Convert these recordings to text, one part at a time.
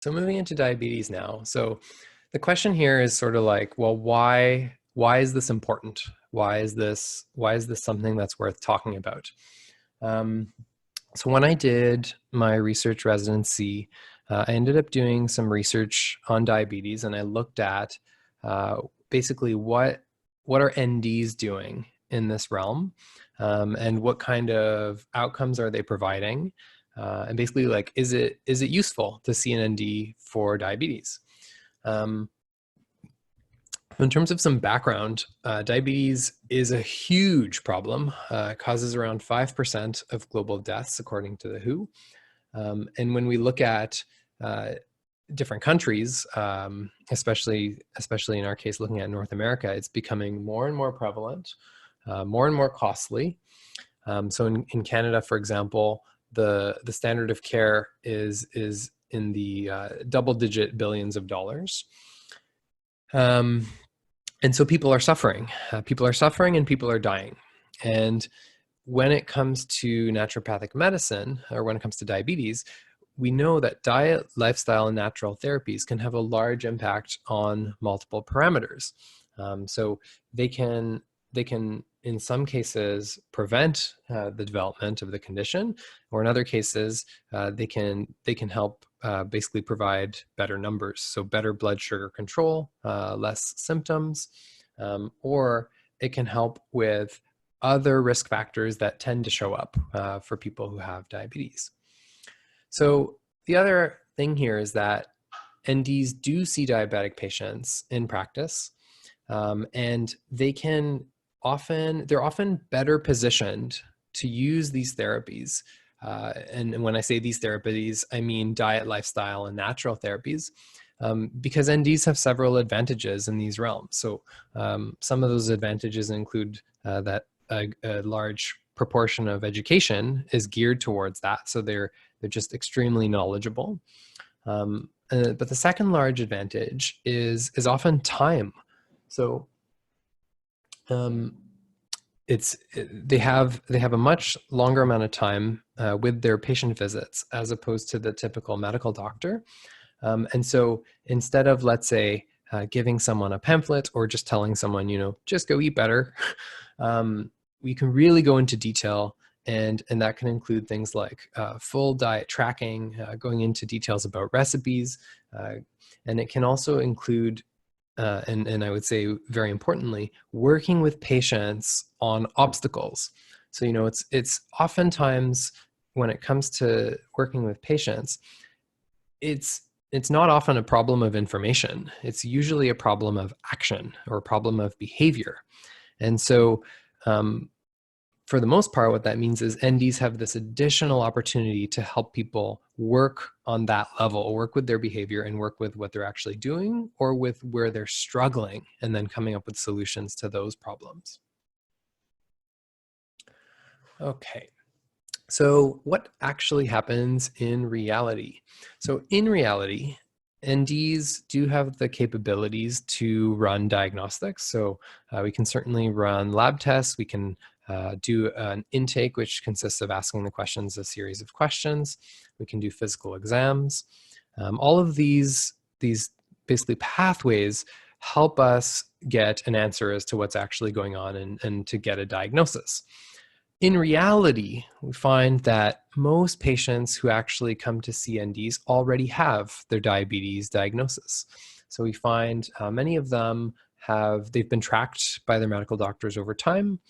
So moving into diabetes now. So the question here is sort of like, well, why is this important? Why is this something that's worth talking about? Um, so when I did my research residency, I ended up doing some research on diabetes, and I looked at basically what are NDs doing in this realm, and what kind of outcomes are they providing, and basically like is it useful to see an ND for diabetes? Um, in terms of some background, diabetes is a huge problem. It causes around 5% of global deaths, according to the WHO. And when we look at uh, different countries, especially in our case, looking at North America, it's becoming more and more prevalent, more and more costly. So in Canada, for example, the standard of care is in the double-digit billions of dollars. And so people are suffering. People are suffering and people are dying. And when it comes to naturopathic medicine, or when it comes to diabetes, we know that diet, lifestyle, and natural therapies can have a large impact on multiple parameters. So they can in some cases prevent the development of the condition, or in other cases they can help basically provide better numbers, so better blood sugar control, less symptoms, or it can help with other risk factors that tend to show up for people who have diabetes. So the other thing here is that NDs do see diabetic patients in practice, and they're often better positioned to use these therapies. And when I say these therapies, I mean diet, lifestyle, and natural therapies, because NDs have several advantages in these realms. So some of those advantages include that a large proportion of education is geared towards that. So they're just extremely knowledgeable. But the second large advantage is often time. So they have a much longer amount of time with their patient visits as opposed to the typical medical doctor. And so instead of, let's say, giving someone a pamphlet or just telling someone, just go eat better, we can really go into detail, and that can include things like full diet tracking, going into details about recipes, and it can also include, and I would say very importantly, working with patients on obstacles. So it's oftentimes, when it comes to working with patients, it's not often a problem of information. It's usually a problem of action or a problem of behavior. And so for the most part, what that means is NDs have this additional opportunity to help people work on that level, work with their behavior, and work with what they're actually doing, or with where they're struggling, and then coming up with solutions to those problems. Okay. So what actually happens in reality? So in reality, NDs do have the capabilities to run diagnostics. So we can certainly run lab tests. We can do an intake, which consists of asking the questions a series of questions. We can do physical exams. All of these basically pathways help us get an answer as to what's actually going on, and to get a diagnosis. In reality, we find that most patients who actually come to see NDs already have their diabetes diagnosis. So we find many of them they've been tracked by their medical doctors over time.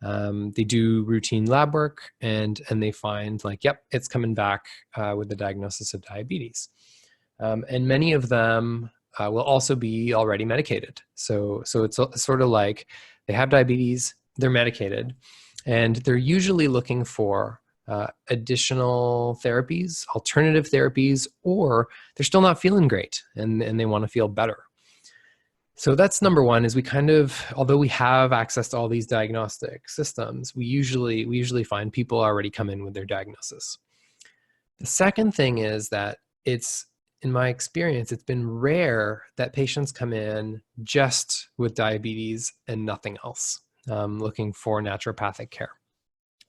They do routine lab work, and they find, like, yep, it's coming back with the diagnosis of diabetes. And many of them will also be already medicated. So it's sort of like they have diabetes, they're medicated, and they're usually looking for additional therapies, alternative therapies, or they're still not feeling great and they want to feel better. So that's number one, is we although we have access to all these diagnostic systems, we usually find people already come in with their diagnosis. The second thing is that in my experience, it's been rare that patients come in just with diabetes and nothing else, looking for naturopathic care.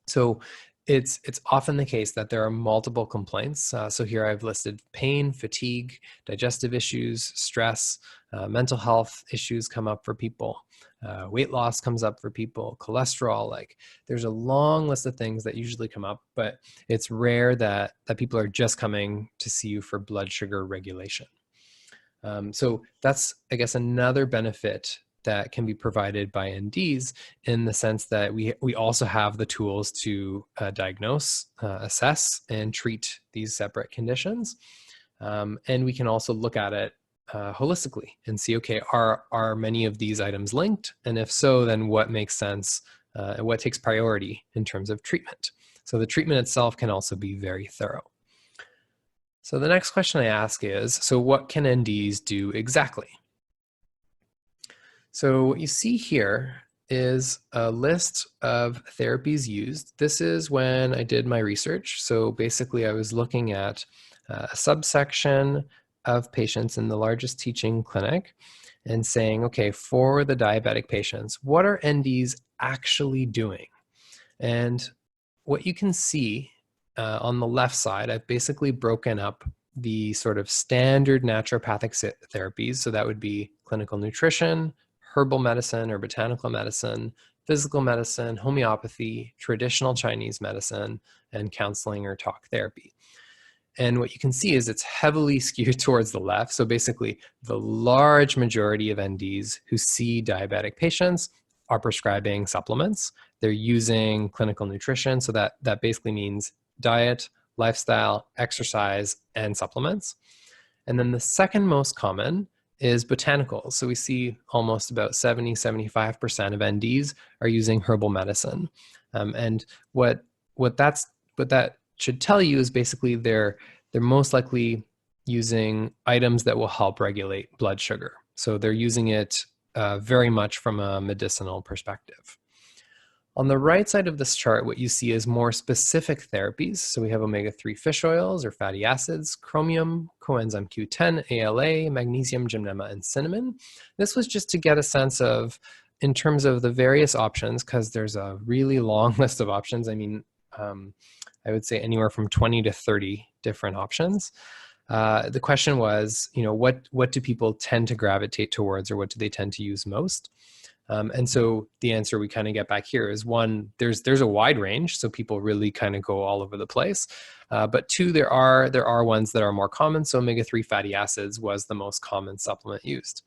So it's often the case that there are multiple complaints. So here I've listed pain, fatigue, digestive issues, stress, mental health issues come up for people. Weight loss comes up for people, cholesterol, like there's a long list of things that usually come up, but it's rare that people are just coming to see you for blood sugar regulation. So that's, I guess, another benefit that can be provided by NDs in the sense that we also have the tools to diagnose, assess, and treat these separate conditions. And we can also look at it holistically and see, okay, are many of these items linked? And if so, then what makes sense and what takes priority in terms of treatment? So the treatment itself can also be very thorough. So the next question I ask is, so what can NDs do exactly? So what you see here is a list of therapies used. This is when I did my research. So basically I was looking at a subsection of patients in the largest teaching clinic and saying, okay, for the diabetic patients, what are NDs actually doing? And what you can see on the left side, I've basically broken up the sort of standard naturopathic therapies. So that would be clinical nutrition, herbal medicine or botanical medicine, physical medicine, homeopathy, traditional Chinese medicine, and counseling or talk therapy. And what you can see is it's heavily skewed towards the left. So basically, the large majority of NDs who see diabetic patients are prescribing supplements. They're using clinical nutrition. So that basically means diet, lifestyle, exercise, and supplements. And then the second most common is botanicals. So we see almost about 70-75% of NDs are using herbal medicine. And what that should tell you is basically they're most likely using items that will help regulate blood sugar. So they're using it very much from a medicinal perspective. On the right side of this chart, what you see is more specific therapies. So we have omega-3 fish oils or fatty acids, chromium, coenzyme Q10, ALA, magnesium, gymnema, and cinnamon. This was just to get a sense of, in terms of the various options, because there's a really long list of options. I mean, I would say anywhere from 20 to 30 different options. The question was, what do people tend to gravitate towards, or what do they tend to use most? And so the answer we kind of get back here is, one, there's a wide range, so people really kind of go all over the place. But two, there are ones that are more common. So omega-3 fatty acids was the most common supplement used.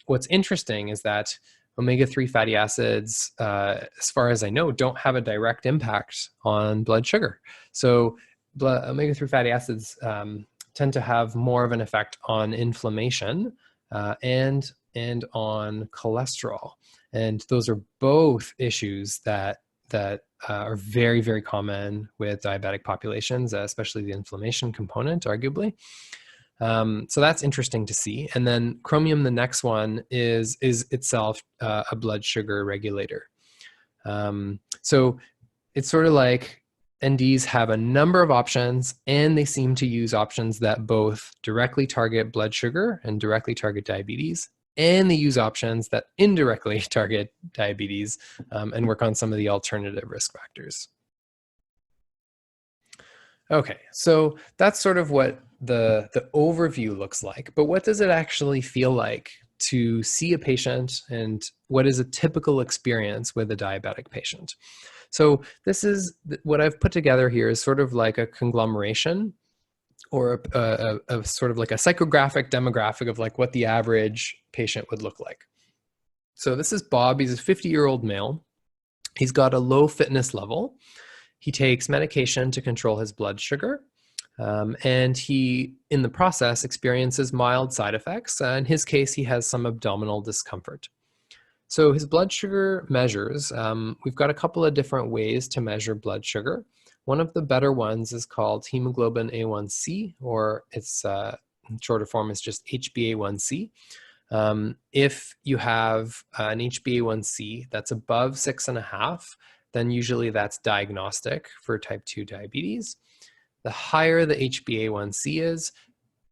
What's interesting is that omega-3 fatty acids, as far as I know, don't have a direct impact on blood sugar. So omega-3 fatty acids tend to have more of an effect on inflammation and on cholesterol. And those are both issues that are very, very common with diabetic populations, especially the inflammation component, arguably. So that's interesting to see. And then chromium, the next one, is itself a blood sugar regulator. So it's sort of like NDs have a number of options, and they seem to use options that both directly target blood sugar and directly target diabetes, and they use options that indirectly target diabetes and work on some of the alternative risk factors. Okay, so that's sort of what the overview looks like, but what does it actually feel like to see a patient, and what is a typical experience with a diabetic patient? So this is what I've put together here is sort of like a conglomeration, or a sort of like a psychographic demographic of like what the average patient would look like. So this is Bob. He's a 50-year-old male. He's got a low fitness level. He takes medication to control his blood sugar. And he, in the process, experiences mild side effects. In his case, he has some abdominal discomfort. So his blood sugar measures, we've got a couple of different ways to measure blood sugar. One of the better ones is called hemoglobin A1C, or its shorter form is just HbA1c. If you have an HbA1c that's above 6.5, then usually that's diagnostic for type 2 diabetes. The higher the HbA1c is,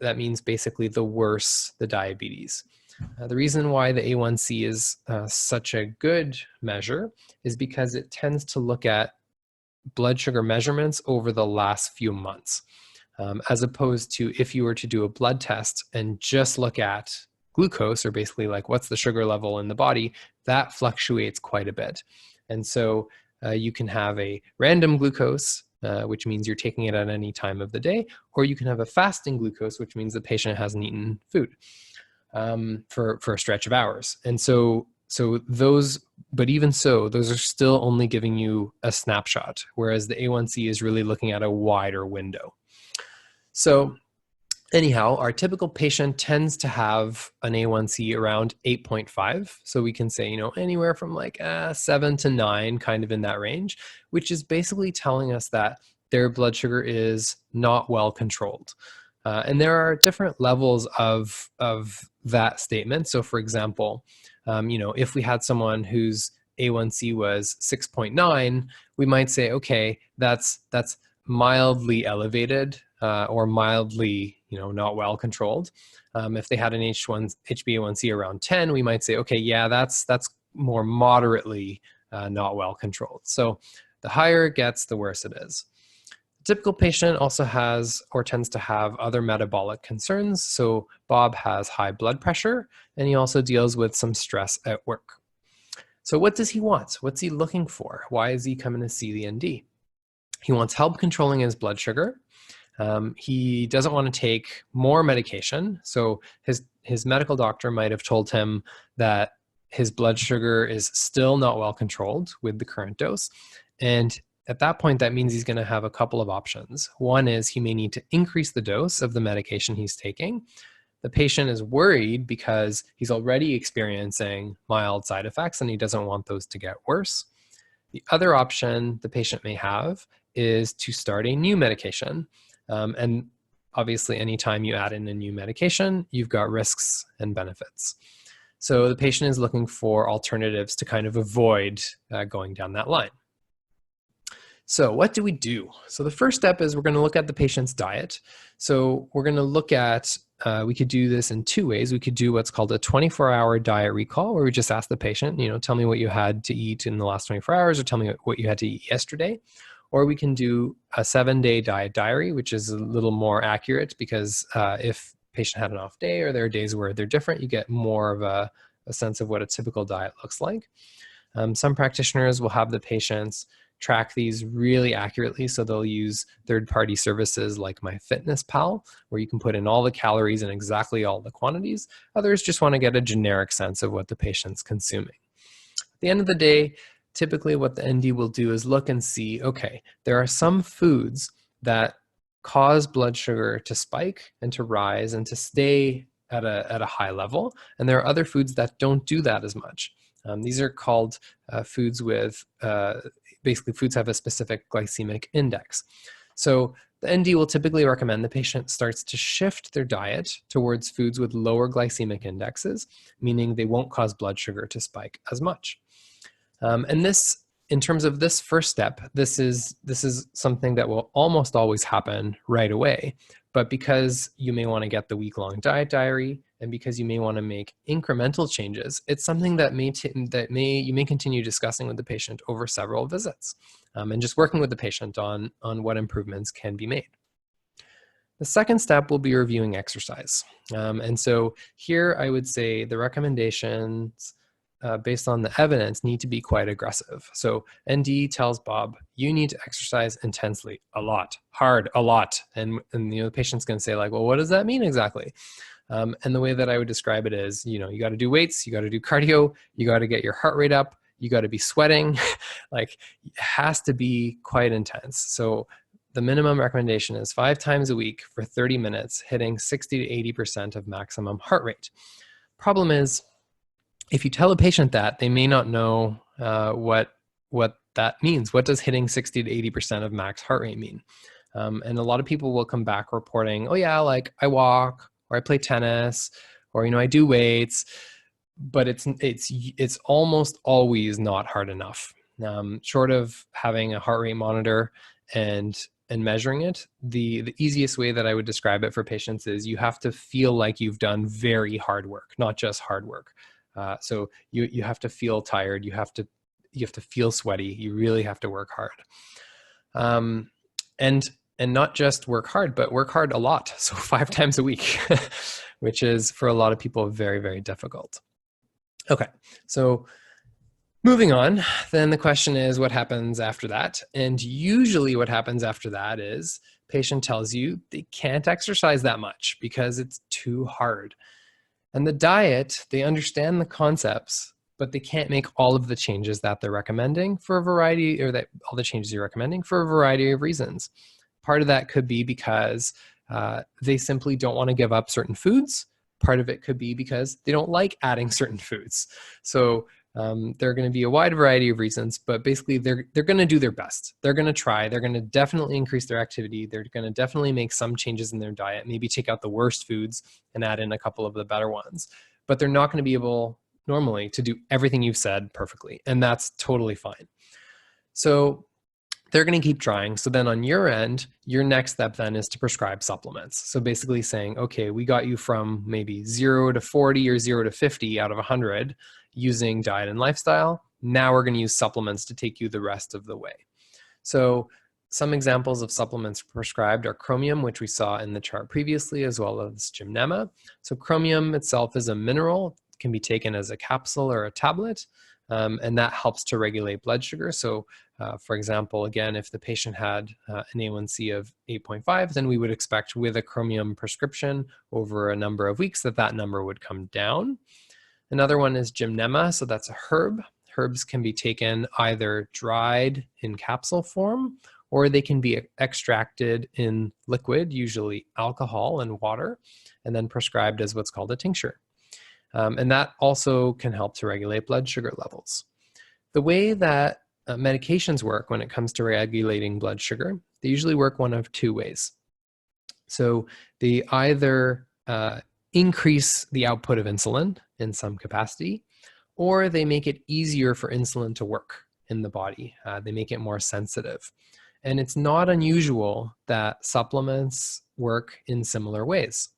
that means basically the worse the diabetes. The reason why the A1C is such a good measure is because it tends to look at blood sugar measurements over the last few months, as opposed to if you were to do a blood test and just look at glucose, or basically like what's the sugar level in the body, that fluctuates quite a bit. And so you can have a random glucose, which means you're taking it at any time of the day, or you can have a fasting glucose, which means the patient hasn't eaten food for a stretch of hours. And so those, but even so, those are still only giving you a snapshot, whereas the A1C is really looking at a wider window. So anyhow, our typical patient tends to have an A1C around 8.5. So we can say, anywhere from like 7 to 9, kind of in that range, which is basically telling us that their blood sugar is not well controlled. And there are different levels of that statement. So for example, if we had someone whose A1C was 6.9, we might say, okay, that's mildly elevated, or mildly, not well controlled. If they had an HbA1c around 10, we might say, okay, yeah, that's more moderately not well controlled. So the higher it gets, the worse it is. The typical patient also has or tends to have other metabolic concerns. So Bob has high blood pressure, and he also deals with some stress at work. So what does he want? What's he looking for? Why is he coming to see the ND? He wants help controlling his blood sugar. He doesn't want to take more medication. So his medical doctor might have told him that his blood sugar is still not well controlled with the current dose. And at that point, that means he's going to have a couple of options. One is he may need to increase the dose of the medication he's taking. The patient is worried because he's already experiencing mild side effects and he doesn't want those to get worse. The other option the patient may have is to start a new medication. And obviously, anytime you add in a new medication, you've got risks and benefits. So the patient is looking for alternatives to kind of avoid going down that line. So what do we do? So the first step is we're going to look at the patient's diet. So we're going to look at, we could do this in two ways. We could do what's called a 24-hour diet recall, where we just ask the patient, tell me what you had to eat in the last 24 hours, or tell me what you had to eat yesterday. Or we can do a 7-day diet diary, which is a little more accurate because if patient had an off day or there are days where they're different, you get more of a sense of what a typical diet looks like. Some practitioners will have the patients track these really accurately. So they'll use third-party services like MyFitnessPal, where you can put in all the calories and exactly all the quantities. Others just want to get a generic sense of what the patient's consuming. At the end of the day, typically what the ND will do is look and see, okay, there are some foods that cause blood sugar to spike and to rise and to stay at a high level. And there are other foods that don't do that as much. These are called foods with, basically foods have a specific glycemic index. So the ND will typically recommend the patient starts to shift their diet towards foods with lower glycemic indexes, meaning they won't cause blood sugar to spike as much. And this, in terms of this first step, this is something that will almost always happen right away. But because you may want to get the week-long diet diary, and because you may want to make incremental changes, it's something that you may continue discussing with the patient over several visits, and just working with the patient on what improvements can be made. The second step will be reviewing exercise. And so here I would say the recommendations based on the evidence need to be quite aggressive. So ND tells Bob, you need to exercise intensely, a lot, hard, a lot. And the patient's going to say like, well, what does that mean exactly? And the way that I would describe it is, you got to do weights, you got to do cardio, you got to get your heart rate up, you got to be sweating, like it has to be quite intense. So the minimum recommendation is 5 times a week for 30 minutes, hitting 60 to 80% of maximum heart rate. Problem is, if you tell a patient that, they may not know what that means. What does hitting 60 to 80% of max heart rate mean? And a lot of people will come back reporting, oh yeah, like I walk, or I play tennis, or I do weights, but it's almost always not hard enough. Short of having a heart rate monitor and measuring it, the easiest way that I would describe it for patients is you have to feel like you've done very hard work, not just hard work. So you have to feel tired. You have to feel sweaty. You really have to work hard. Um, and not just work hard, but work hard a lot. So 5 times a week, which is for a lot of people very, very difficult. Okay, so moving on, then the question is what happens after that? And usually what happens after that is patient tells you they can't exercise that much because it's too hard. And the diet, they understand the concepts, but they can't make all of the changes that they're recommending for a variety, or that all the changes you're recommending for a variety of reasons. Part of that could be because they simply don't want to give up certain foods. Part of it could be because they don't like adding certain foods. So there are going to be a wide variety of reasons, but basically they're going to do their best. They're going to try. They're going to definitely increase their activity. They're going to definitely make some changes in their diet, maybe take out the worst foods and add in a couple of the better ones. But they're not going to be able normally to do everything you've said perfectly, and that's totally fine. So they're going to keep trying. So then on your end, your next step then is to prescribe supplements. So basically saying, okay, we got you from maybe 0 to 40 or 0 to 50 out of 100 using diet and lifestyle. Now we're going to use supplements to take you the rest of the way. So some examples of supplements prescribed are chromium, which we saw in the chart previously, as well as gymnema. So chromium itself is a mineral, can be taken as a capsule or a tablet. And that helps to regulate blood sugar. So for example, again, if the patient had an A1C of 8.5, then we would expect with a chromium prescription over a number of weeks that number would come down. Another one is gymnema. So that's a herb. Herbs can be taken either dried in capsule form, or they can be extracted in liquid, usually alcohol and water, and then prescribed as what's called a tincture. And that also can help to regulate blood sugar levels. The way that medications work when it comes to regulating blood sugar, they usually work one of two ways. So they either increase the output of insulin in some capacity, or they make it easier for insulin to work in the body. They make it more sensitive. And it's not unusual that supplements work in similar ways.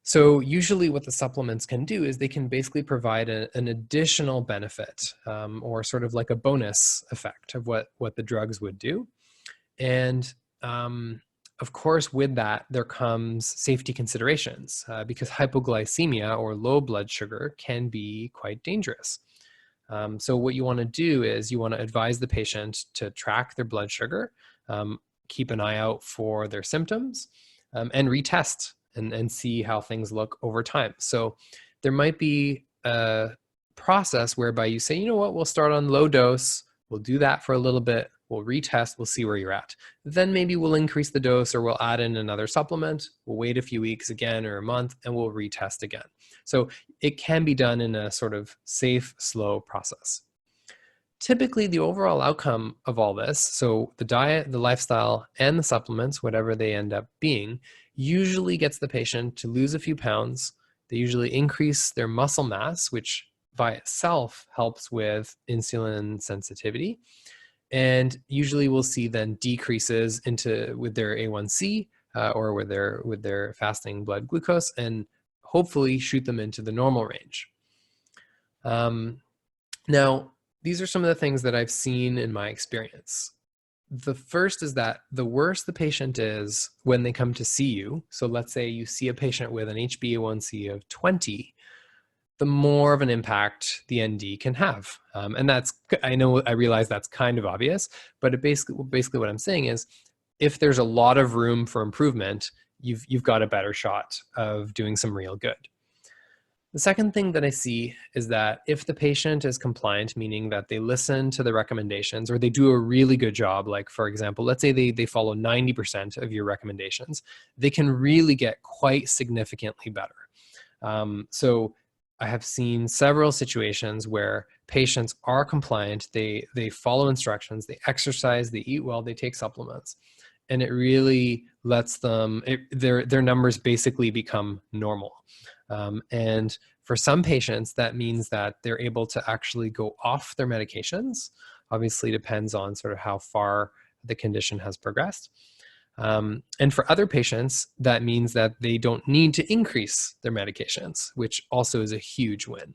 So usually what the supplements can do is they can basically provide an additional benefit or sort of like a bonus effect of what the drugs would do. And of course, with that, there comes safety considerations because hypoglycemia or low blood sugar can be quite dangerous. So what you want to do is you want to advise the patient to track their blood sugar, keep an eye out for their symptoms, and retest and see how things look over time. So there might be a process whereby you say, you know what, we'll start on low dose, we'll do that for a little bit, we'll retest, we'll see where you're at. Then maybe we'll increase the dose or we'll add in another supplement, we'll wait a few weeks again or a month, and we'll retest again. So it can be done in a sort of safe, slow process. Typically, the overall outcome of all this, so the diet, the lifestyle, and the supplements, whatever they end up being, usually gets the patient to lose a few pounds. They usually increase their muscle mass, which by itself helps with insulin sensitivity. And usually we'll see then decreases with their A1C or with their fasting blood glucose, and hopefully shoot them into the normal range. Now, these are some of the things that I've seen in my experience. The first is that the worse the patient is when they come to see you, so let's say you see a patient with an HbA1c of 20, the more of an impact the ND can have. And I realize that's kind of obvious, but it basically what I'm saying is if there's a lot of room for improvement, you've got a better shot of doing some real good. The second thing that I see is that if the patient is compliant, meaning that they listen to the recommendations or they do a really good job, like for example, let's say they follow 90% of your recommendations, they can really get quite significantly better. So I have seen several situations where patients are compliant, they follow instructions, they exercise, they eat well, they take supplements, and it really lets them, their numbers basically become normal. And for some patients, that means that they're able to actually go off their medications. Obviously depends on sort of how far the condition has progressed. And for other patients, that means that they don't need to increase their medications, which also is a huge win.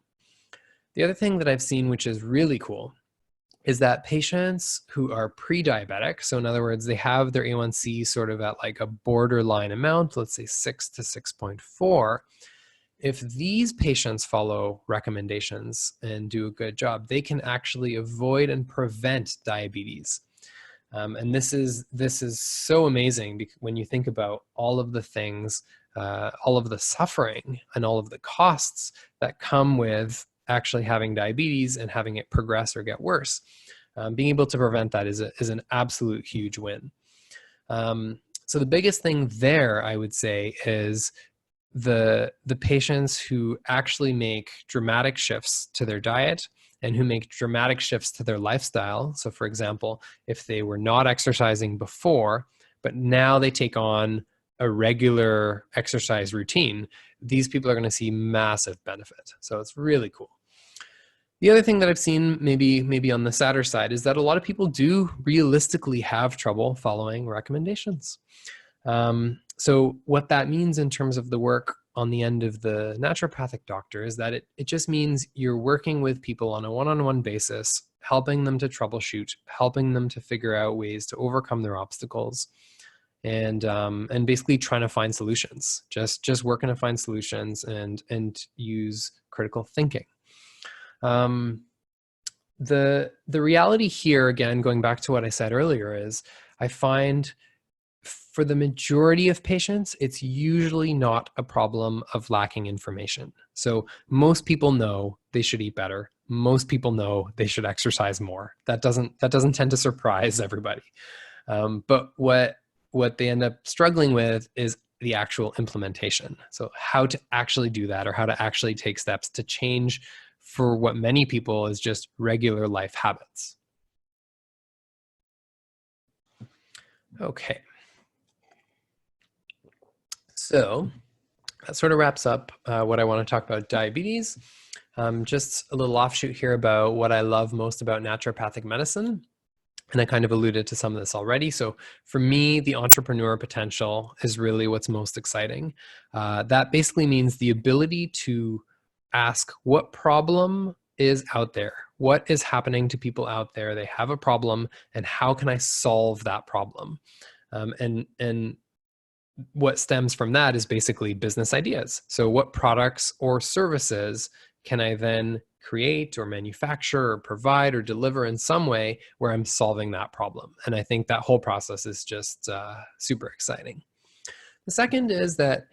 The other thing that I've seen, which is really cool, is that patients who are pre-diabetic, so in other words, they have their A1C sort of at like a borderline amount, let's say 6 to 6.4, if these patients follow recommendations and do a good job, they can actually avoid and prevent diabetes. And this is so amazing when you think about all of the things, all of the suffering and all of the costs that come with actually having diabetes and having it progress or get worse. Being able to prevent that is an absolute huge win. So the biggest thing there, I would say, is the patients who actually make dramatic shifts to their diet and who make dramatic shifts to their lifestyle. So for example, if they were not exercising before, but now they take on a regular exercise routine, these people are going to see massive benefit. So it's really cool. The other thing that I've seen maybe on the sadder side is that a lot of people do realistically have trouble following recommendations. So what that means in terms of the work on the end of the naturopathic doctor is that it just means you're working with people on a one-on-one basis, helping them to troubleshoot, helping them to figure out ways to overcome their obstacles, and basically trying to find solutions. Just working to find solutions and use critical thinking. The reality here, again, going back to what I said earlier, is I find for the majority of patients, it's usually not a problem of lacking information. So most people know they should eat better. Most people know they should exercise more. That doesn't tend to surprise everybody. But what they end up struggling with is the actual implementation. So how to actually do that, or how to actually take steps to change for what many people is just regular life habits. Okay. So that sort of wraps up what I want to talk about diabetes. Just a little offshoot here about what I love most about naturopathic medicine. And I kind of alluded to some of this already. So for me, the entrepreneur potential is really what's most exciting. That basically means the ability to ask what problem is out there, what is happening to people out there. They have a problem, and how can I solve that problem? And what stems from that is basically business ideas. So what products or services can I then create or manufacture or provide or deliver in some way where I'm solving that problem? And I think that whole process is just super exciting. The second is that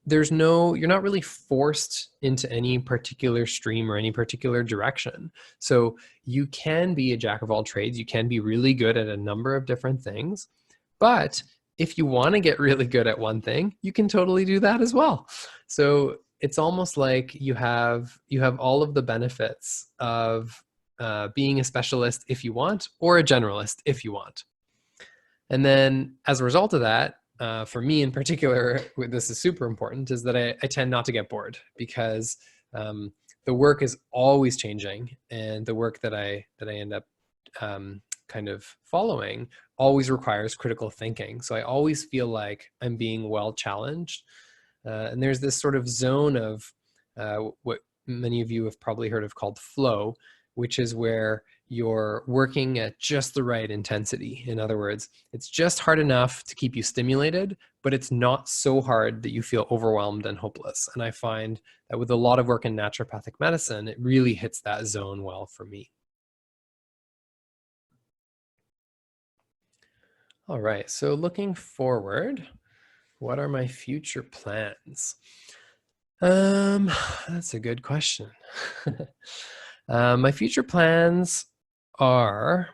you're not really forced into any particular stream or any particular direction. So you can be a jack of all trades. You can be really good at a number of different things, but if you want to get really good at one thing, you can totally do that as well. So it's almost like you have all of the benefits of being a specialist if you want, or a generalist if you want. And then as a result of that, for me in particular, this is super important, is that I tend not to get bored, because the work is always changing, and the work that I end up kind of following always requires critical thinking. So I always feel like I'm being well challenged. And there's this sort of zone of what many of you have probably heard of called flow, which is where you're working at just the right intensity. In other words, it's just hard enough to keep you stimulated, but it's not so hard that you feel overwhelmed and hopeless. And I find that with a lot of work in naturopathic medicine, it really hits that zone well for me. All right, so looking forward, what are my future plans? That's a good question. My future plans are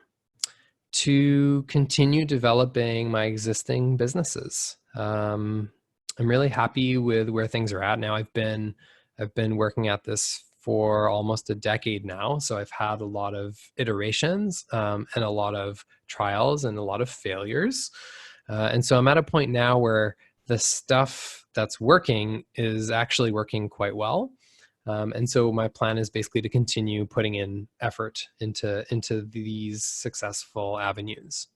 to continue developing my existing businesses. I'm really happy with where things are at now. I've been working at this for almost a decade now. So I've had a lot of iterations and a lot of trials and a lot of failures. And so I'm at a point now where the stuff that's working is actually working quite well. And so my plan is basically to continue putting in effort into these successful avenues.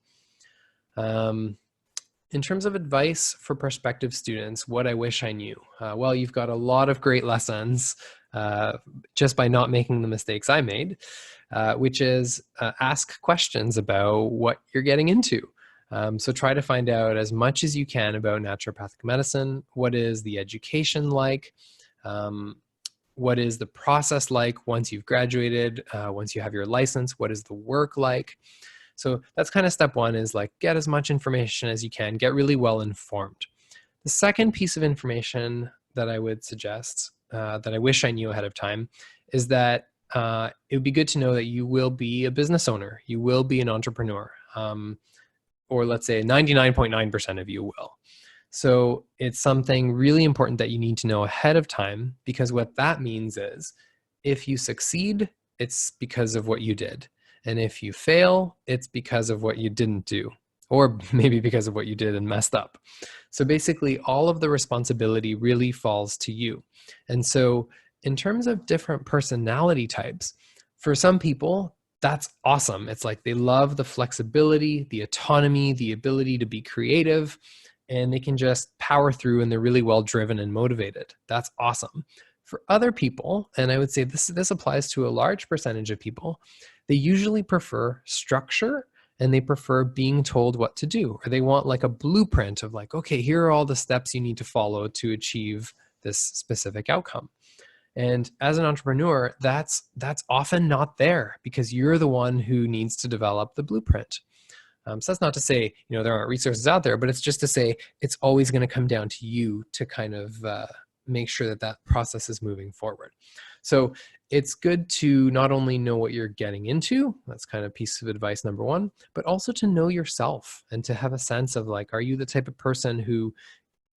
In terms of advice for prospective students, what I wish I knew. Well, you've got a lot of great lessons just by not making the mistakes I made, which is ask questions about what you're getting into. So try to find out as much as you can about naturopathic medicine. What is the education like? What is the process like once you've graduated, once you have your license? What is the work like? So that's kind of step one, is like get as much information as you can, get really well informed. The second piece of information that I would suggest, that I wish I knew ahead of time, is that it would be good to know that you will be a business owner. You will be an entrepreneur, or let's say 99.9% of you will. So it's something really important that you need to know ahead of time, because what that means is if you succeed, it's because of what you did. And if you fail, it's because of what you didn't do, or maybe because of what you did and messed up. So basically, all of the responsibility really falls to you. And so in terms of different personality types, for some people, that's awesome. It's like they love the flexibility, the autonomy, the ability to be creative, and they can just power through, and they're really well driven and motivated. That's awesome. For other people, and I would say this applies to a large percentage of people, they usually prefer structure, and they prefer being told what to do, or they want like a blueprint of like, okay, here are all the steps you need to follow to achieve this specific outcome. And as an entrepreneur, that's often not there, because you're the one who needs to develop the blueprint. So that's not to say, there aren't resources out there, but it's just to say it's always going to come down to you to kind of make sure that that process is moving forward. So it's good to not only know what you're getting into, that's kind of piece of advice number one, but also to know yourself and to have a sense of like, are you the type of person who,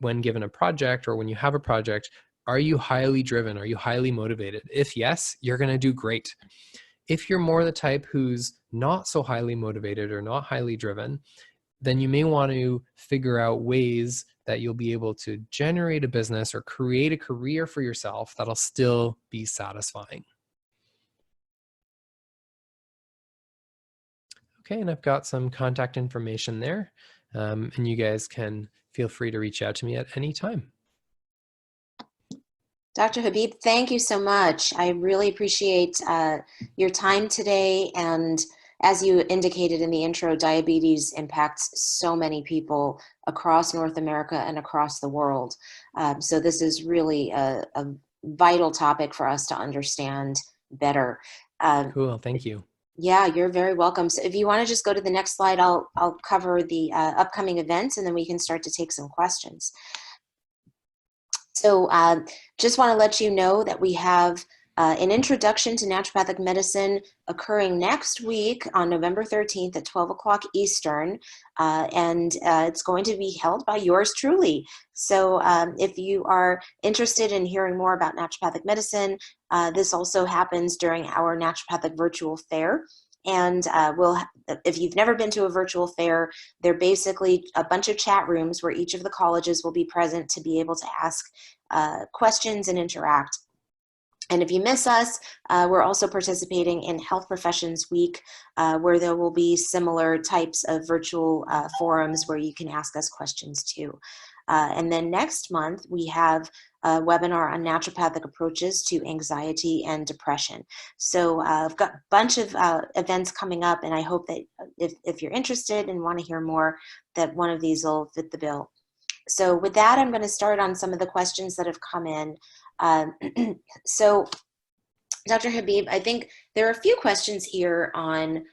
when given a project or when you have a project, are you highly driven? Are you highly motivated? If yes, you're going to do great. If you're more the type who's not so highly motivated or not highly driven, then you may want to figure out ways that you'll be able to generate a business or create a career for yourself that'll still be satisfying. Okay, and I've got some contact information there, and you guys can feel free to reach out to me at any time. Dr. Habib, thank you so much. I really appreciate your time today. And as you indicated in the intro, diabetes impacts so many people across North America and across the world. So this is really a vital topic for us to understand better. Cool, thank you. Yeah, you're very welcome. So if you want to just go to the next slide, I'll cover the upcoming events, and then we can start to take some questions. So just want to let you know that we have an introduction to naturopathic medicine occurring next week on November 13th at 12 o'clock Eastern, and it's going to be held by yours truly. So if you are interested in hearing more about naturopathic medicine, this also happens during our naturopathic virtual fair. And if you've never been to a virtual fair, they're basically a bunch of chat rooms where each of the colleges will be present to be able to ask questions and interact. And if you miss us, we're also participating in Health Professions Week, where there will be similar types of virtual forums where you can ask us questions too. And then next month, we have a webinar on naturopathic approaches to anxiety and depression. So I've got a bunch of events coming up, and I hope that if you're interested and want to hear more, that one of these will fit the bill. So with that, I'm going to start on some of the questions that have come in. So Dr. Habib, I think there are a few questions here on,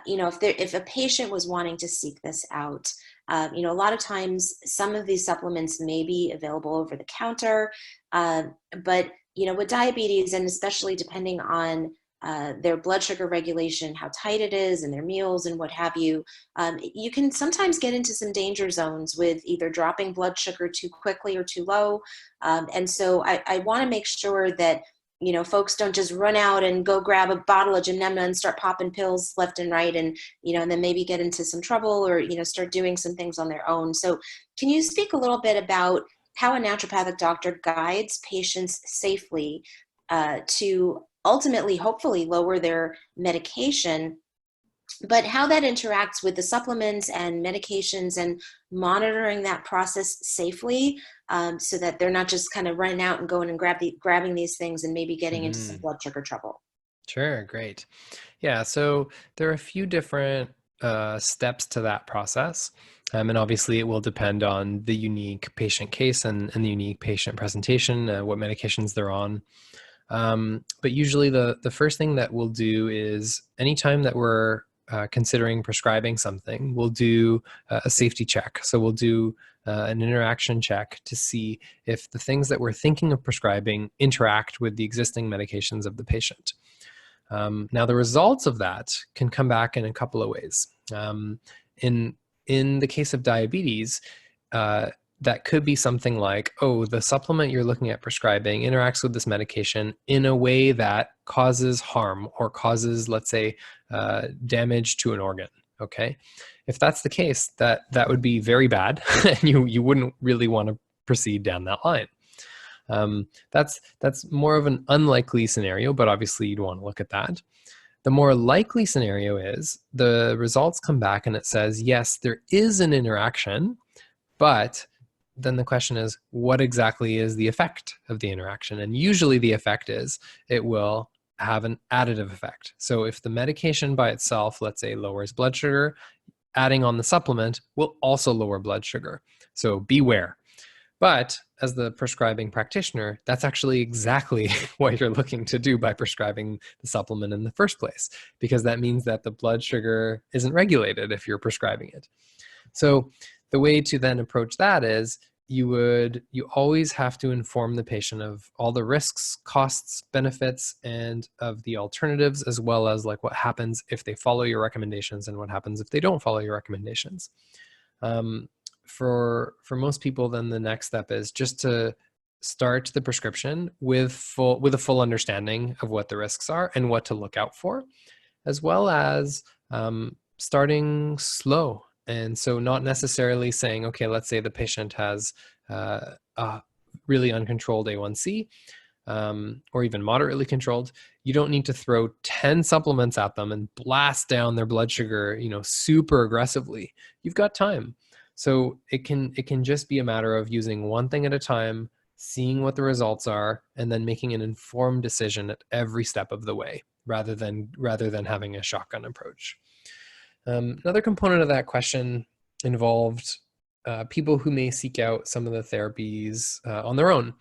if a patient was wanting to seek this out. A lot of times some of these supplements may be available over the counter, but with diabetes, and especially depending on their blood sugar regulation, how tight it is, and their meals and what have you, you can sometimes get into some danger zones with either dropping blood sugar too quickly or too low. And so I want to make sure that folks don't just run out and go grab a bottle of Gymnema and start popping pills left and right, and and then maybe get into some trouble, or start doing some things on their own. So can you speak a little bit about how a naturopathic doctor guides patients safely to ultimately, hopefully, lower their medication But how that interacts with the supplements and medications and monitoring that process safely, so that they're not just kind of running out and going and grabbing these things and maybe getting into some Mhm. blood sugar trouble. Sure, great. Yeah, so there are a few different steps to that process. And obviously, it will depend on the unique patient case and the unique patient presentation, what medications they're on. But usually, the first thing that we'll do is anytime that we're considering prescribing something, we'll do a safety check. So we'll do an interaction check to see if the things that we're thinking of prescribing interact with the existing medications of the patient. Now, the results of that can come back in a couple of ways. In in the case of diabetes, uh, that could be something like, oh, the supplement you're looking at prescribing interacts with this medication in a way that causes harm or causes, let's say, damage to an organ. Okay, if that's the case, that would be very bad, and you wouldn't really want to proceed down that line. That's more of an unlikely scenario, but obviously you'd want to look at that. The more likely scenario is the results come back and it says, yes, there is an interaction, but then the question is, what exactly is the effect of the interaction? And usually the effect is it will have an additive effect. So if the medication by itself, let's say, lowers blood sugar, adding on the supplement will also lower blood sugar. So beware. But as the prescribing practitioner, that's actually exactly what you're looking to do by prescribing the supplement in the first place, because that means that the blood sugar isn't regulated if you're prescribing it. So the way to then approach that is you always have to inform the patient of all the risks, costs, benefits, and of the alternatives, as well as like what happens if they follow your recommendations and what happens if they don't follow your recommendations. For most people, then the next step is just to start the prescription with a full understanding of what the risks are and what to look out for, as well as starting slow. And so not necessarily saying, okay, let's say the patient has a really uncontrolled A1C, or even moderately controlled. You don't need to throw 10 supplements at them and blast down their blood sugar, super aggressively. You've got time. So it can just be a matter of using one thing at a time, seeing what the results are, and then making an informed decision at every step of the way, rather than having a shotgun approach. Another component of that question involved people who may seek out some of the therapies on their own.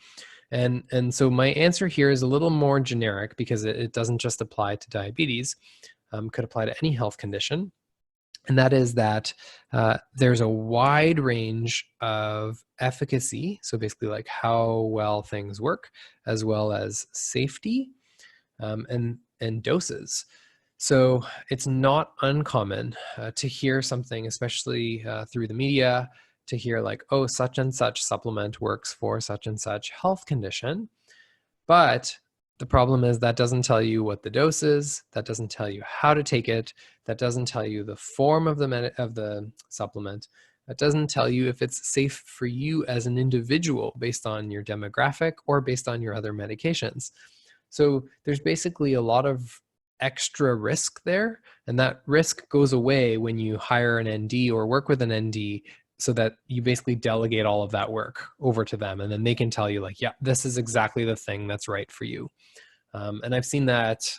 And so my answer here is a little more generic because it doesn't just apply to diabetes, could apply to any health condition. And that is that there's a wide range of efficacy, so basically like how well things work, as well as safety, and doses. So it's not uncommon to hear something, especially through the media, to hear like, oh, such and such supplement works for such and such health condition. But the problem is that doesn't tell you what the dose is, that doesn't tell you how to take it, that doesn't tell you the form of the supplement, that doesn't tell you if it's safe for you as an individual based on your demographic or based on your other medications. So there's basically a lot of extra risk there, and that risk goes away when you hire an ND or work with an ND, so that you basically delegate all of that work over to them, and then they can tell you like, yeah, this is exactly the thing that's right for you. And I've seen that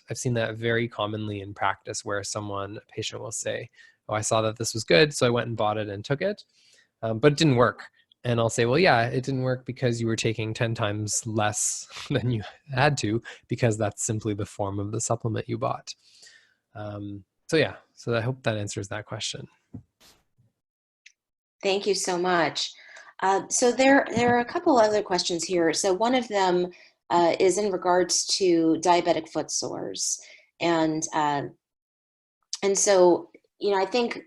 very commonly in practice, where a patient will say, oh, I saw that this was good, so I went and bought it and took it, but it didn't work. And I'll say, well, yeah, it didn't work because you were taking 10 times less than you had to, because that's simply the form of the supplement you bought. So I hope that answers that question. Thank you so much. So there are a couple other questions here. So one of them is in regards to diabetic foot sores, and so I think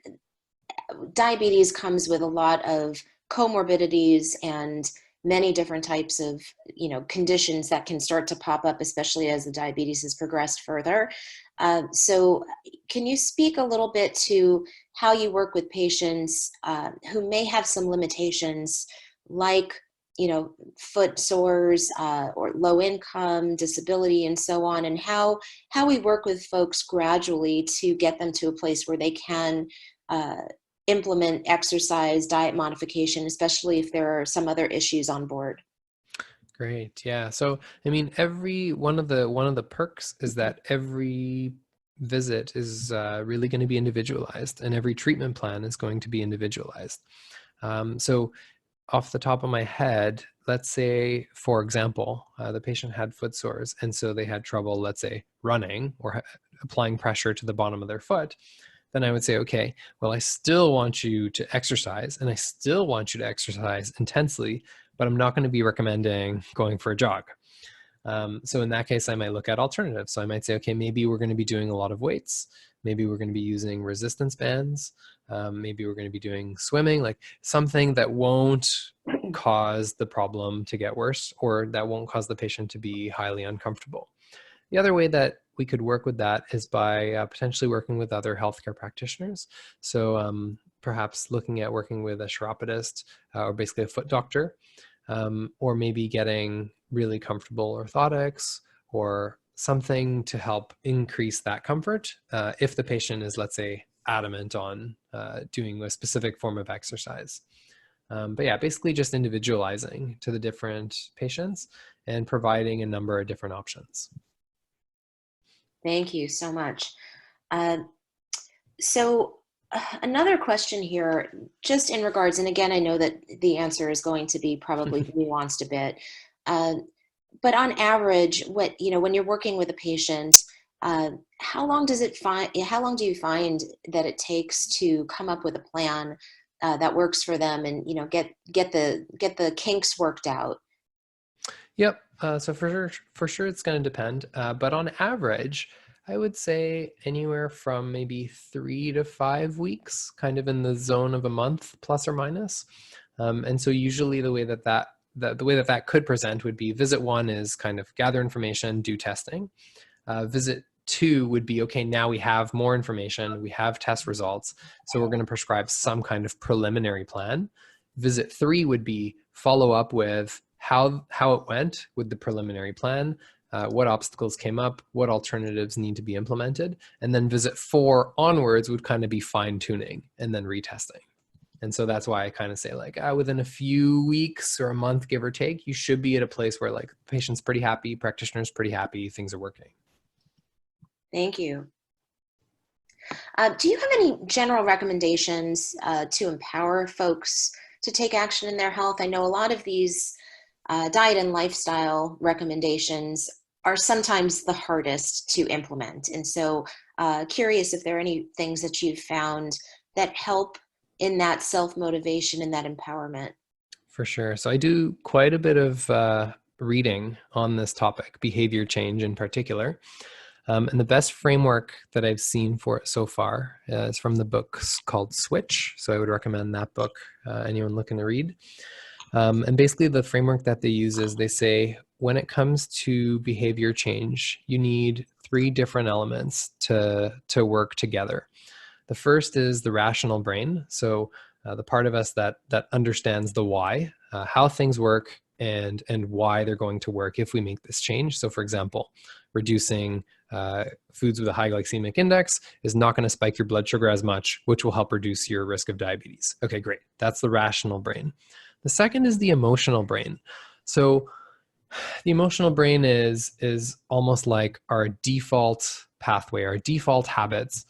diabetes comes with a lot of comorbidities and many different types of conditions that can start to pop up, especially as the diabetes has progressed further. So can you speak a little bit to how you work with patients who may have some limitations, like foot sores or low income, disability, and so on, and how we work with folks gradually to get them to a place where they can implement exercise, diet modification, especially if there are some other issues on board. Great. Yeah. So, I mean, every one of the perks is that every visit is really going to be individualized, and every treatment plan is going to be individualized. So, off the top of my head, let's say, for example, the patient had foot sores, and so they had trouble, let's say, running or applying pressure to the bottom of their foot. Then I would say, okay, well, I still want you to exercise, and I still want you to exercise intensely, but I'm not going to be recommending going for a jog. So in that case, I might look at alternatives. So I might say, okay, maybe we're going to be doing a lot of weights. Maybe we're going to be using resistance bands. Maybe we're going to be doing swimming, like something that won't cause the problem to get worse, or that won't cause the patient to be highly uncomfortable. The other way that we could work with that is by potentially working with other healthcare practitioners. So perhaps looking at working with a chiropodist or basically a foot doctor, or maybe getting really comfortable orthotics or something to help increase that comfort if the patient is, let's say, adamant on doing a specific form of exercise. But yeah, basically just individualizing to the different patients and providing a number of different options. Thank you so much. So another question here, just in regards, and again, I know that the answer is going to be probably nuanced a bit, but on average, when you're working with a patient, how long do you find that it takes to come up with a plan that works for them, and get the kinks worked out? Yep. So for sure, it's going to depend. But on average, I would say anywhere from maybe 3 to 5 weeks, kind of in the zone of a month, plus or minus. And so usually the way that could present would be visit 1 is kind of gather information, do testing. Visit 2 would be, okay, now we have more information, we have test results, so we're going to prescribe some kind of preliminary plan. Visit 3 would be follow up with how it went with the preliminary plan, what obstacles came up, what alternatives need to be implemented. And then visit 4 onwards would kind of be fine tuning and then retesting. And so that's why I kind of say, like, within a few weeks or a month, give or take, you should be at a place where, like, the patient's pretty happy, practitioner's pretty happy, things are working. Thank you. Do you have any general recommendations to empower folks to take action in their health? I know a lot of these diet and lifestyle recommendations are sometimes the hardest to implement. And so curious if there are any things that you've found that help in that self-motivation and that empowerment. For sure. So I do quite a bit of reading on this topic, behavior change in particular. And the best framework that I've seen for it so far is from the book called Switch. So I would recommend that book, anyone looking to read. And basically the framework that they use is they say, when it comes to behavior change, you need 3 different elements to work together. The first is the rational brain. So the part of us that understands the why, how things work and why they're going to work if we make this change. So for example, reducing foods with a high glycemic index is not going to spike your blood sugar as much, which will help reduce your risk of diabetes. Okay, great. That's the rational brain. The second is the emotional brain. So the emotional brain is almost like our default pathway, our default habits.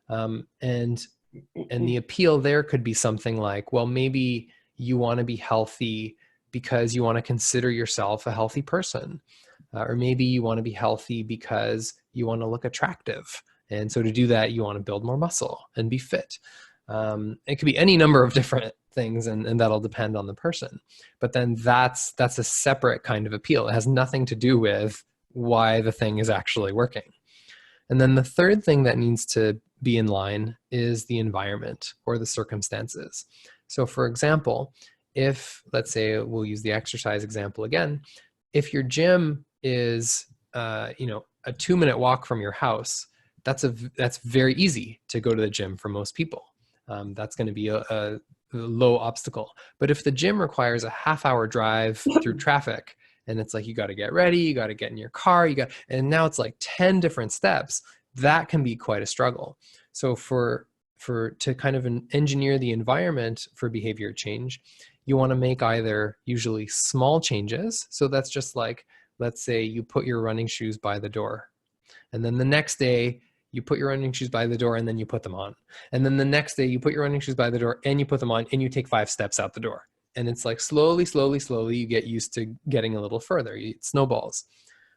And the appeal there could be something like, well, maybe you want to be healthy because you want to consider yourself a healthy person. Or maybe you want to be healthy because you want to look attractive. And so to do that, you want to build more muscle and be fit. It could be any number of different things, and that'll depend on the person. But then that's a separate kind of appeal. It has nothing to do with why the thing is actually working. And then the third thing that needs to be in line is the environment or the circumstances. So for example, if, let's say, we'll use the exercise example again, if your gym is a 2-minute walk from your house, that's very easy to go to the gym for most people. That's going to be a low obstacle. But if the gym requires a half-hour drive through traffic, and it's like you got to get ready, you got to get in your car, and now it's like 10 different steps, that can be quite a struggle. So to kind of engineer the environment for behavior change, you want to make either usually small changes. So that's just like, let's say you put your running shoes by the door, and then the next day you put your running shoes by the door and then you put them on. And then the next day you put your running shoes by the door and you put them on and you take 5 steps out the door. And it's like slowly, you get used to getting a little further. It snowballs.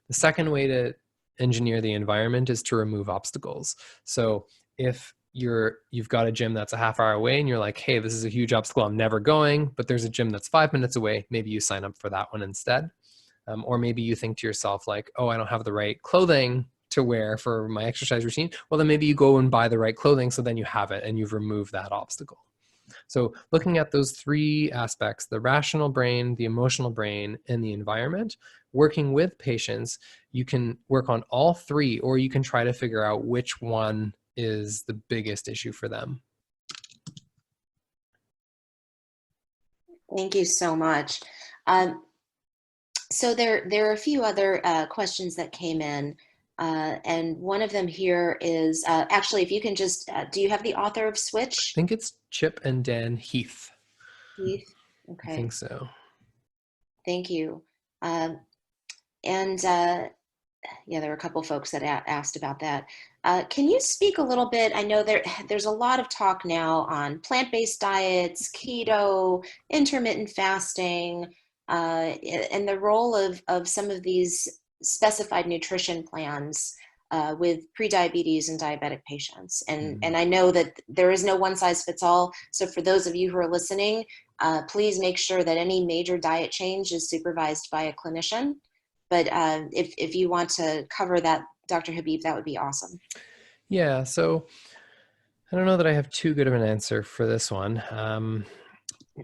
The second way to engineer the environment is to remove obstacles. So if you've got a gym that's a half hour away and you're like, hey, this is a huge obstacle, I'm never going, but there's a gym that's 5 minutes away, maybe you sign up for that one instead. Or maybe you think to yourself like, oh, I don't have the right clothing to wear for my exercise routine. Well, then maybe you go and buy the right clothing, so then you have it and you've removed that obstacle. So looking at those 3 aspects, the rational brain, the emotional brain, and the environment, working with patients, you can work on all 3, or you can try to figure out which one is the biggest issue for them. Thank you so much. So there are a few other questions that came in. And one of them here is, actually, if you can just, do you have the author of Switch? I think it's Chip and Dan Heath. Heath? Okay. I think so. Thank you. Yeah, there were a couple folks that asked about that. Can you speak a little bit? I know there's a lot of talk now on plant-based diets, keto, intermittent fasting, and the role of some of these specified nutrition plans with prediabetes and diabetic patients. And I know that there is no one size fits all. So for those of you who are listening, please make sure that any major diet change is supervised by a clinician. But if you want to cover that, Dr. Habib, that would be awesome. Yeah, so I don't know that I have too good of an answer for this one.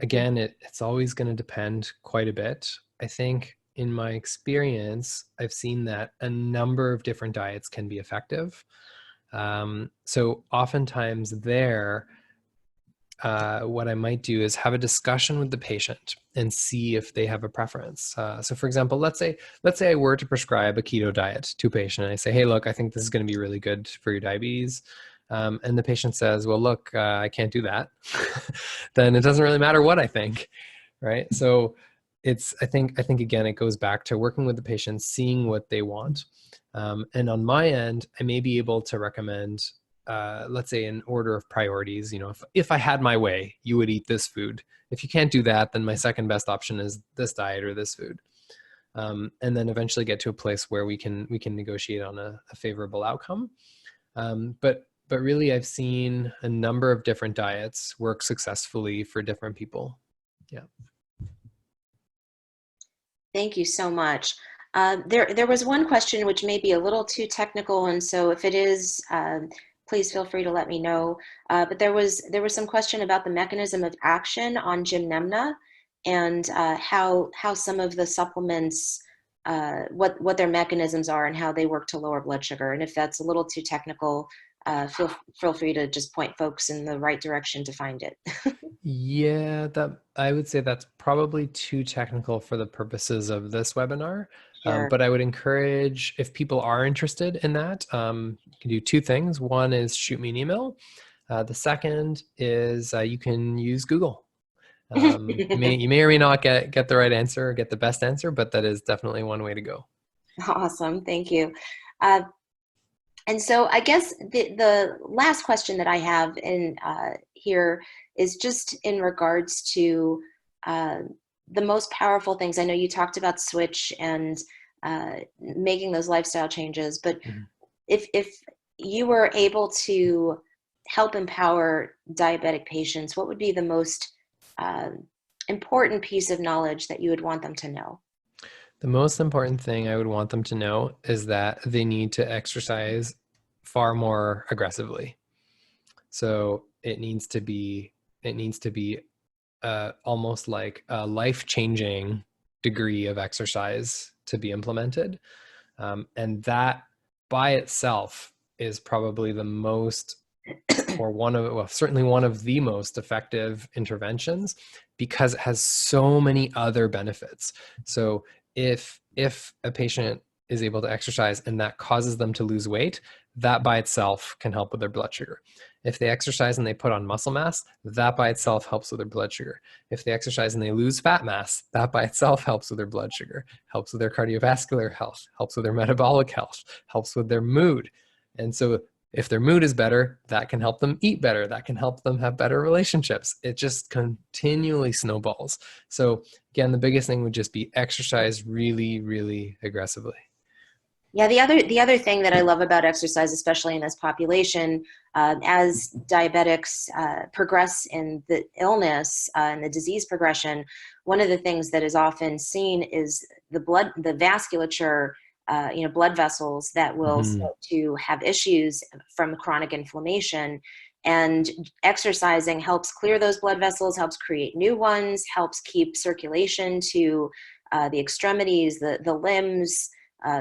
Again, it's always going to depend quite a bit. I think in my experience, I've seen that a number of different diets can be effective. So oftentimes what I might do is have a discussion with the patient and see if they have a preference. So for example, let's say I were to prescribe a keto diet to a patient and I say, hey, look, I think this is going to be really good for your diabetes. And the patient says, well, look, I can't do that. Then it doesn't really matter what I think, right? So I think again, it goes back to working with the patient, seeing what they want. And on my end, I may be able to recommend, let's say, an order of priorities. If I had my way, you would eat this food. If you can't do that, then my second best option is this diet or this food. And then eventually get to a place where we can negotiate on a favorable outcome. But really, I've seen a number of different diets work successfully for different people. Yeah. Thank you so much. There was one question which may be a little too technical, and so if it is, please feel free to let me know. But there was some question about the mechanism of action on gymnemna and how some of the supplements, what their mechanisms are and how they work to lower blood sugar. And if that's a little too technical, feel free to just point folks in the right direction to find it. Yeah, I would say that's probably too technical for the purposes of this webinar. Sure. But I would encourage, if people are interested in that, you can do 2 things. One is shoot me an email. The second is you can use Google. You may or may not get the right answer or get the best answer, but that is definitely one way to go. Awesome, thank you. And so I guess the last question that I have in here is just in regards to the most powerful things. I know you talked about Switch and making those lifestyle changes, but if you were able to help empower diabetic patients, what would be the most important piece of knowledge that you would want them to know? The most important thing I would want them to know is that they need to exercise far more aggressively. So it needs to be almost like a life-changing degree of exercise to be implemented. And that by itself is probably the most or well, certainly one of the most effective interventions, because it has so many other benefits. So if a patient is able to exercise and that causes them to lose weight, that by itself can help with their blood sugar. If they exercise and they put on muscle mass, that by itself helps with their blood sugar. If they exercise and they lose fat mass, that by itself helps with their blood sugar, helps with their cardiovascular health, helps with their metabolic health, helps with their mood. And so if their mood is better, that can help them eat better. That can help them have better relationships. It just continually snowballs. So again, the biggest thing would just be exercise really, really aggressively. Yeah, the other thing that I love about exercise, especially in this population, as diabetics progress in the illness and the disease progression, one of the things that is often seen is the vasculature, blood vessels that will start to have issues from chronic inflammation. And exercising helps clear those blood vessels, helps create new ones, helps keep circulation to the extremities, the limbs,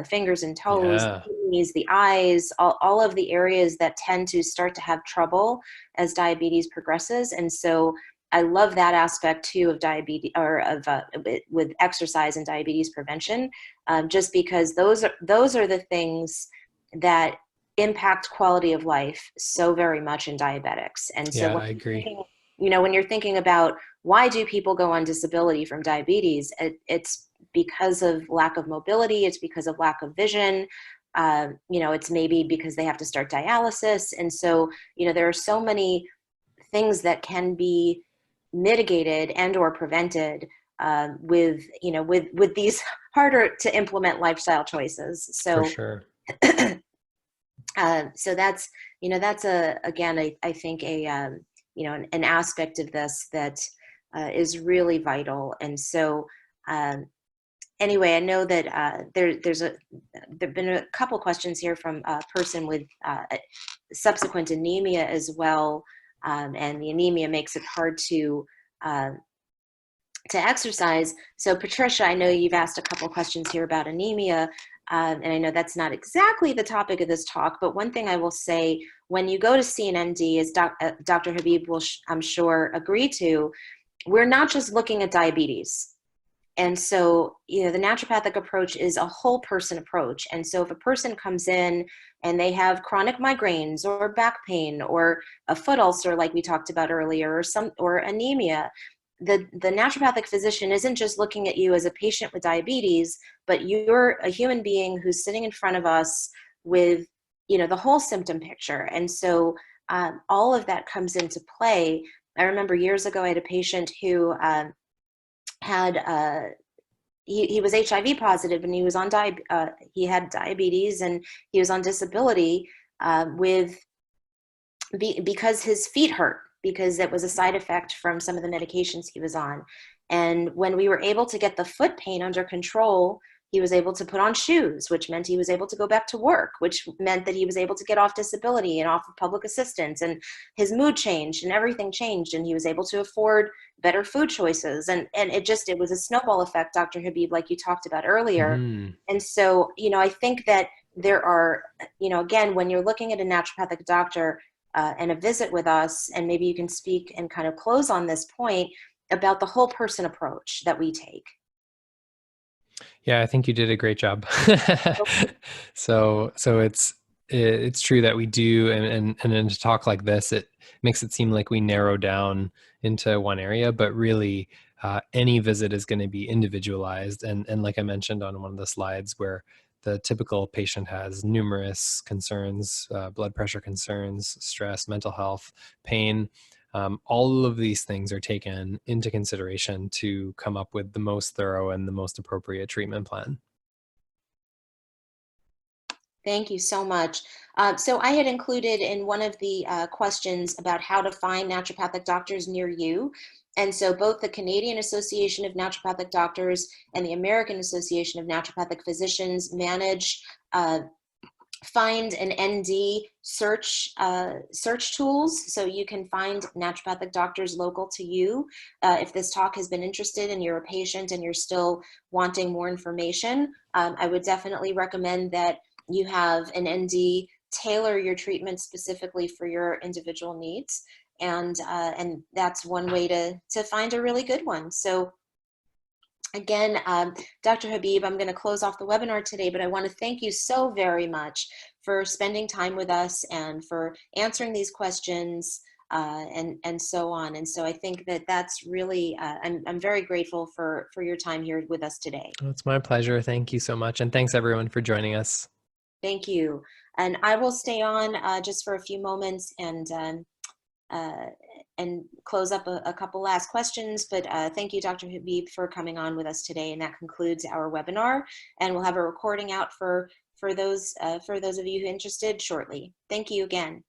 fingers and toes, Yeah. the knees, the eyes, all of the areas that tend to start to have trouble as diabetes progresses. And so I love that aspect too of diabetes, or of with exercise and diabetes prevention, just because those are the things that impact quality of life so very much in diabetics. And so Yeah, I agree. when you're thinking about why do people go on disability from diabetes, it's because of lack of mobility, it's because of lack of vision, it's maybe because they have to start dialysis. And so, there are so many things that can be mitigated and or prevented with these harder to implement lifestyle choices. For So, sure. so that's I think an aspect of this that is really vital. And so, anyway, I know that there've been a couple questions here from a person with subsequent anemia as well, and the anemia makes it hard to exercise. So, Patricia, I know you've asked a couple questions here about anemia, and I know that's not exactly the topic of this talk. But one thing I will say, when you go to see an ND, as Dr. Habib will, I'm sure, agree to, we're not just looking at diabetes. And so, the naturopathic approach is a whole person approach. And so if a person comes in and they have chronic migraines or back pain or a foot ulcer, like we talked about earlier, or anemia, the naturopathic physician isn't just looking at you as a patient with diabetes, but you're a human being who's sitting in front of us with, the whole symptom picture. And so all of that comes into play. I remember years ago, I had a patient who had he was HIV positive, and he was on he had diabetes, and he was on disability because his feet hurt, because it was a side effect from some of the medications he was on. And when we were able to get the foot pain under control, he was able to put on shoes, which meant he was able to go back to work, which meant that he was able to get off disability and off of public assistance, and his mood changed and everything changed, and he was able to afford better food choices. And it was a snowball effect, Dr. Habib, like you talked about earlier. And so, I think that there are, again, when you're looking at a naturopathic doctor and a visit with us, and maybe you can speak and kind of close on this point about the whole person approach that we take. Yeah, I think you did a great job. So it's true that we do, and in a talk like this, it makes it seem like we narrow down into one area, but really any visit is going to be individualized. And like I mentioned on one of the slides, where the typical patient has numerous concerns, blood pressure concerns, stress, mental health, pain. All of these things are taken into consideration to come up with the most thorough and the most appropriate treatment plan. Thank you so much. So I had included in one of the questions about how to find naturopathic doctors near you. And so both the Canadian Association of Naturopathic Doctors and the American Association of Naturopathic Physicians manage find an ND search tools, so you can find naturopathic doctors local to you. If this talk has been interested and you're a patient and you're still wanting more information, I would definitely recommend that you have an ND tailor your treatment specifically for your individual needs. And that's one way to find a really good one. So again, Dr. Habib, I'm going to close off the webinar today, but I want to thank you so very much for spending time with us and for answering these questions and so on. And so I think that that's really, I'm very grateful for your time here with us today. It's my pleasure. Thank you so much. And thanks everyone for joining us. Thank you. And I will stay on just for a few moments and close up a couple last questions. But thank you, Dr. Habib, for coming on with us today. And that concludes our webinar. And we'll have a recording out for those of you who are interested shortly. Thank you again.